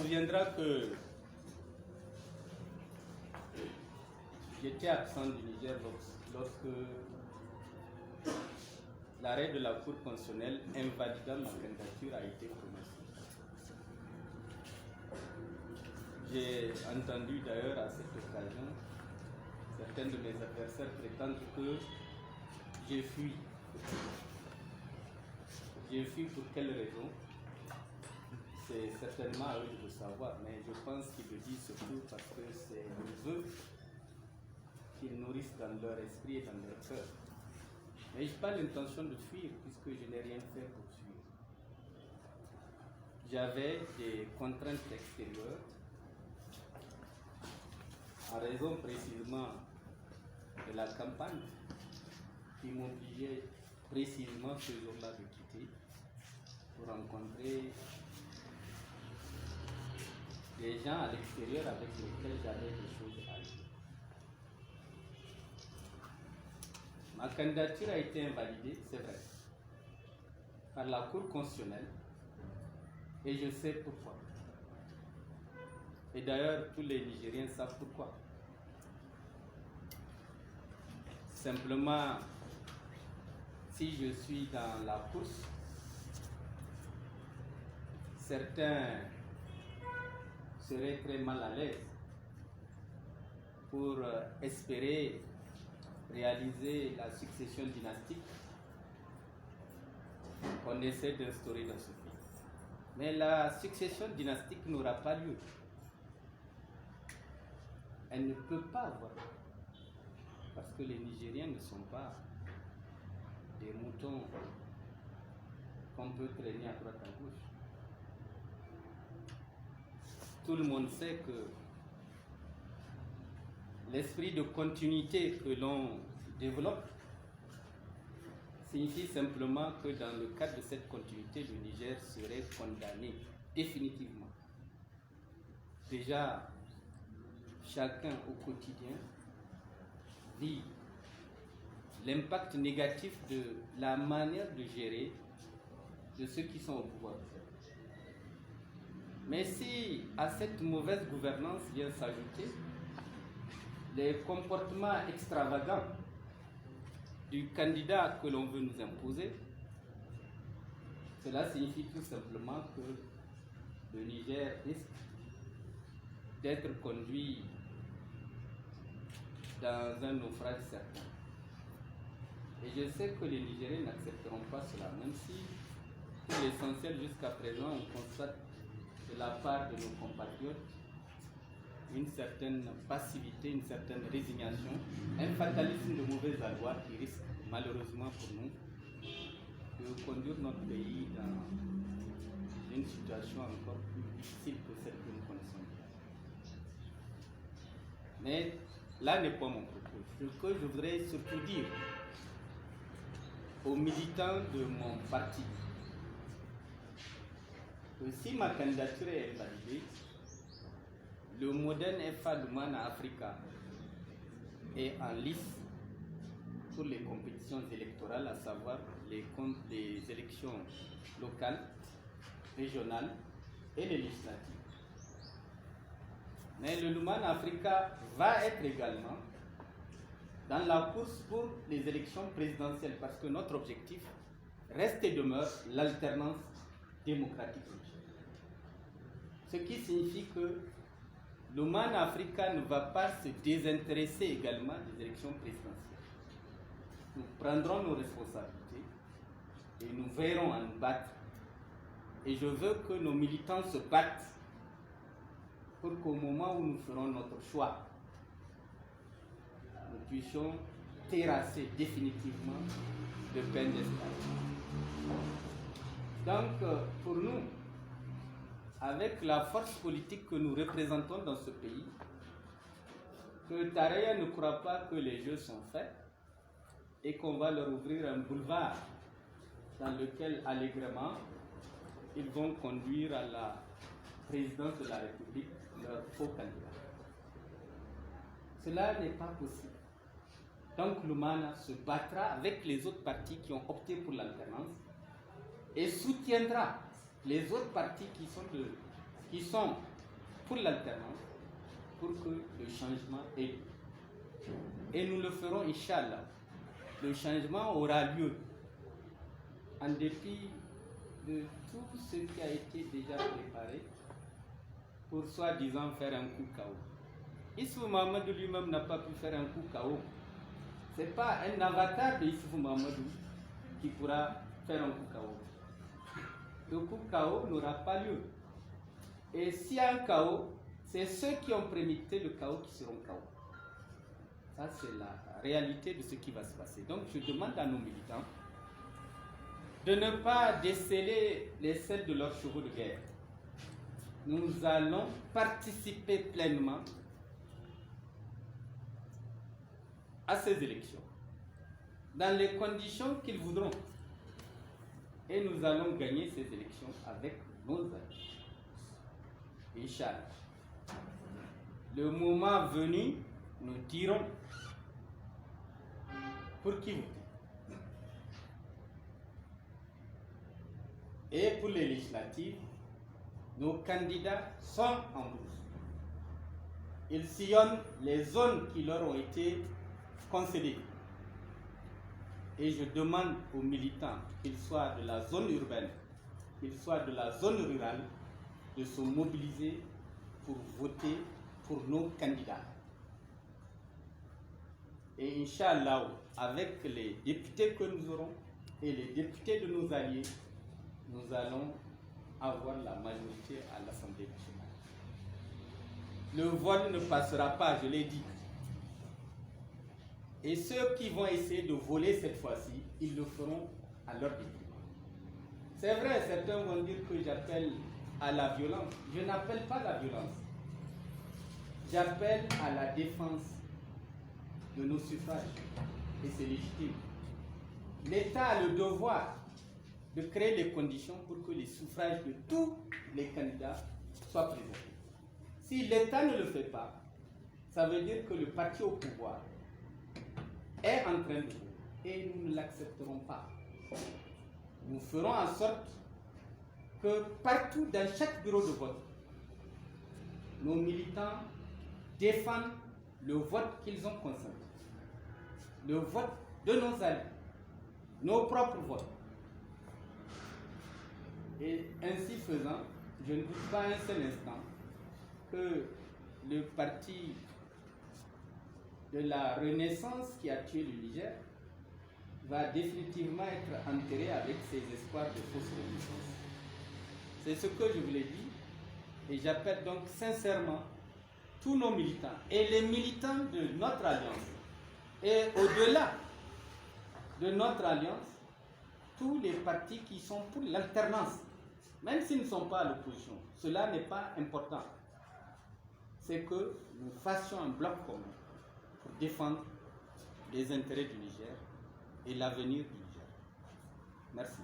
souviendra que j'étais absent du Niger lorsque l'arrêt de la Cour constitutionnelle invalidant ma candidature a été prononcé. J'ai entendu d'ailleurs à cette occasion certains de mes adversaires prétendre que j'ai fui. J'ai fui pour quelle raison? C'est certainement à eux de le savoir, mais je pense qu'ils le disent surtout parce que c'est le vœu qu'ils nourrissent dans leur esprit et dans leur cœur. Mais je n'ai pas l'intention de fuir puisque je n'ai rien fait pour fuir. J'avais des contraintes extérieures en raison précisément de la campagne qui m'obligeait précisément ce jour-là de quitter pour rencontrer des gens à l'extérieur avec lesquels j'avais des choses à dire. Ma candidature a été invalidée, c'est vrai, par la Cour constitutionnelle et je sais pourquoi. Et d'ailleurs, tous les Nigériens savent pourquoi. Simplement, si je suis dans la course, certains seraient très mal à l'aise pour espérer réaliser la succession dynastique qu'on essaie d'instaurer dans ce pays. Mais la succession dynastique n'aura pas lieu. Elle ne peut pas avoir lieu. Parce que les Nigériens ne sont pas des moutons qu'on peut traîner à droite à gauche. Tout le monde sait que l'esprit de continuité que l'on développe signifie simplement que dans le cadre de cette continuité, le Niger serait condamné définitivement. Déjà, chacun au quotidien vit l'impact négatif de la manière de gérer de ceux qui sont au pouvoir. Mais si à cette mauvaise gouvernance vient s'ajouter les comportements extravagants du candidat que l'on veut nous imposer, cela signifie tout simplement que le Niger risque d'être conduit dans un naufrage certain. Et je sais que les Nigériens n'accepteront pas cela, même si pour l'essentiel jusqu'à présent on constate de la part de nos compatriotes une certaine passivité, une certaine résignation, un fatalisme de mauvais aloi qui risque malheureusement pour nous de conduire notre pays dans une situation encore plus difficile que celle que nous connaissons. Mais là n'est pas mon propos. Ce que je voudrais surtout dire aux militants de mon parti, que si ma candidature est invalidée, le moderne FA Lumana Africa est en lice pour les compétitions électorales, à savoir les élections locales, régionales et les législatives. Mais le Lumana Africa va être également dans la course pour les élections présidentielles parce que notre objectif reste et demeure l'alternance démocratique. Ce qui signifie que l'Oman Africa ne va pas se désintéresser également des élections présidentielles. Nous prendrons nos responsabilités et nous veillerons à nous battre. Et je veux que nos militants se battent pour qu'au moment où nous ferons notre choix, nous puissions terrasser définitivement le pain d'escalade. Donc, pour nous, avec la force politique que nous représentons dans ce pays, que Tareya ne croit pas que les jeux sont faits et qu'on va leur ouvrir un boulevard dans lequel allègrement ils vont conduire à la présidence de la République leur faux candidat. Cela n'est pas possible. Donc Lumana se battra avec les autres partis qui ont opté pour l'alternance et soutiendra les autres partis qui sont pour l'alternance, pour que le changement ait lieu. Et nous le ferons, Inch'Allah. Le changement aura lieu en dépit de tout ce qui a été déjà préparé pour soi-disant faire un coup KO. Issoufou Mahamadou lui-même n'a pas pu faire un coup KO. Ce n'est pas un avatar de Issoufou Mahamadou qui pourra faire un coup KO. Le coup KO n'aura pas lieu. Et s'il y a un KO, c'est ceux qui ont prémédité le KO qui seront KO. Ça, c'est la réalité de ce qui va se passer. Donc, je demande à nos militants de ne pas déceler les selles de leurs chevaux de guerre. Nous allons participer pleinement à ces élections, dans les conditions qu'ils voudront. Et nous allons gagner ces élections avec nos amis. Inch'Allah. Le moment venu, nous dirons pour qui voter. Et pour les législatives, nos candidats sont en route. Ils sillonnent les zones qui leur ont été concédées. Et je demande aux militants, qu'ils soient de la zone urbaine, qu'ils soient de la zone rurale, de se mobiliser pour voter pour nos candidats. Et Inch'Allah, avec les députés que nous aurons et les députés de nos alliés, nous allons avoir la majorité à l'Assemblée nationale. Le vote ne passera pas, je l'ai dit. Et ceux qui vont essayer de voler cette fois-ci, ils le feront à leur détriment. C'est vrai, certains vont dire que j'appelle à la violence. Je n'appelle pas à la violence. J'appelle à la défense de nos suffrages. Et c'est légitime. L'État a le devoir de créer les conditions pour que les suffrages de tous les candidats soient présentés. Si l'État ne le fait pas, ça veut dire que le parti au pouvoir est en train de jouer et nous ne l'accepterons pas. Nous ferons en sorte que partout, dans chaque bureau de vote, nos militants défendent le vote qu'ils ont consenti, le vote de nos alliés, nos propres votes. Et ainsi faisant, je ne doute pas un seul instant que le parti de la Renaissance qui a tué le Niger va définitivement être enterré avec ses espoirs de fausse renaissance. C'est ce que je vous l'ai dit et j'appelle donc sincèrement tous nos militants et les militants de notre alliance et au-delà de notre alliance, tous les partis qui sont pour l'alternance, même s'ils ne sont pas à l'opposition, cela n'est pas important. C'est que nous fassions un bloc commun pour défendre les intérêts du Niger et l'avenir du Niger. Merci.